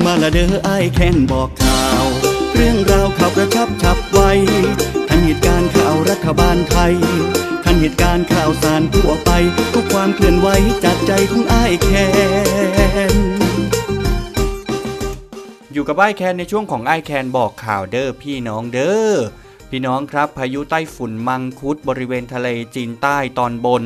มาละเด้ออ้ายแค้นบอกข่าวเรื่องราวข่าวกระชับฉับไวทันเหตุการณ์ข่าวรัฐบาลไทยทันเหตุการณ์ข่าวสารทั่วไปทุกความเคลื่อนไหวจากใจของอ้ายแค้นอยู่กับอ้ายแคนในช่วงของอ้ายแคนบอกข่าวเด้อพี่น้องเด้อพี่น้องครับพายุใต้ฝุ่นมังคุดบริเวณทะเลจีนใต้ตอนบน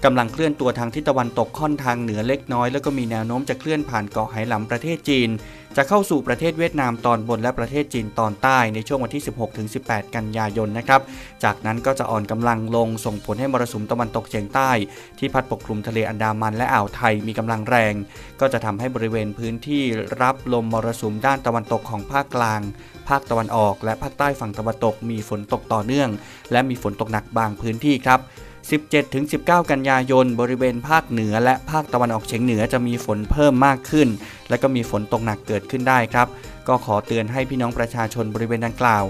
กำลังเคลื่อนตัวทางทิศตะวันตกค่อนทางเหนือเล็กน้อยแล้วก็มีแนวโน้มจะเคลื่อนผ่านเกาะไหหลำประเทศจีนจะเข้าสู่ประเทศเวียดนามตอนบนและประเทศจีนตอนใต้ในช่วงวันที่ 16-18 กันยายนนะครับจากนั้นก็จะอ่อนกำลังลงส่งผลให้มรสุมตะวันตกเฉียงใต้ที่พัดปกคลุมทะเลอันดามันและอ่าวไทยมีกำลังแรงก็จะทำให้บริเวณพื้นที่รับลมมรสุมด้านตะวันตกของภาคกลางภาคตะวันออกและภาคใต้ฝั่งตะวันตกมีฝนตกต่อเนื่องและมีฝนตกหนักบางพื้นที่ครับ17-19 กันยายนบริเวณภาคเหนือและภาคตะวันออกเฉียงเหนือจะมีฝนเพิ่มมากขึ้นและก็มีฝนตกหนักเกิดขึ้นได้ครับก็ขอเตือนให้พี่น้องประชาชนบริเวณดังกล่าว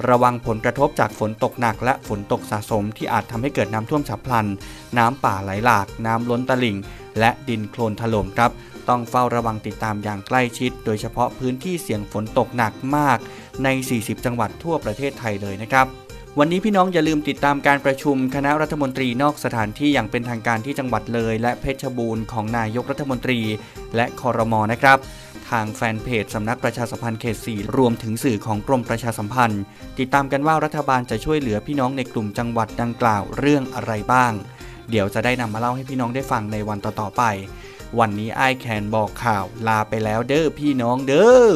ระวังผลกระทบจากฝนตกหนักและฝนตกสะสมที่อาจทำให้เกิดน้ำท่วมฉับพลันน้ำป่าไหลหลากน้ำล้นตลิ่งและดินโคลนถล่มครับต้องเฝ้าระวังติดตามอย่างใกล้ชิดโดยเฉพาะพื้นที่เสี่ยงฝนตกหนักมากใน40จังหวัดทั่วประเทศไทยเลยนะครับวันนี้พี่น้องอย่าลืมติดตามการประชุมคณะรัฐมนตรีนอกสถานที่อย่างเป็นทางการที่จังหวัดเลยและเพชรบูรณ์ของนายกรัฐมนตรีและครม.นะครับทางแฟนเพจสำนักประชาสัมพันธ์เขต 4รวมถึงสื่อของกรมประชาสัมพันธ์ติดตามกันว่ารัฐบาลจะช่วยเหลือพี่น้องในกลุ่มจังหวัดดังกล่าวเรื่องอะไรบ้างเดี๋ยวจะได้นำมาเล่าให้พี่น้องได้ฟังในวันต่อๆไปวันนี้อ้ายแคนบอกข่าวลาไปแล้วเด้อพี่น้องเด้อ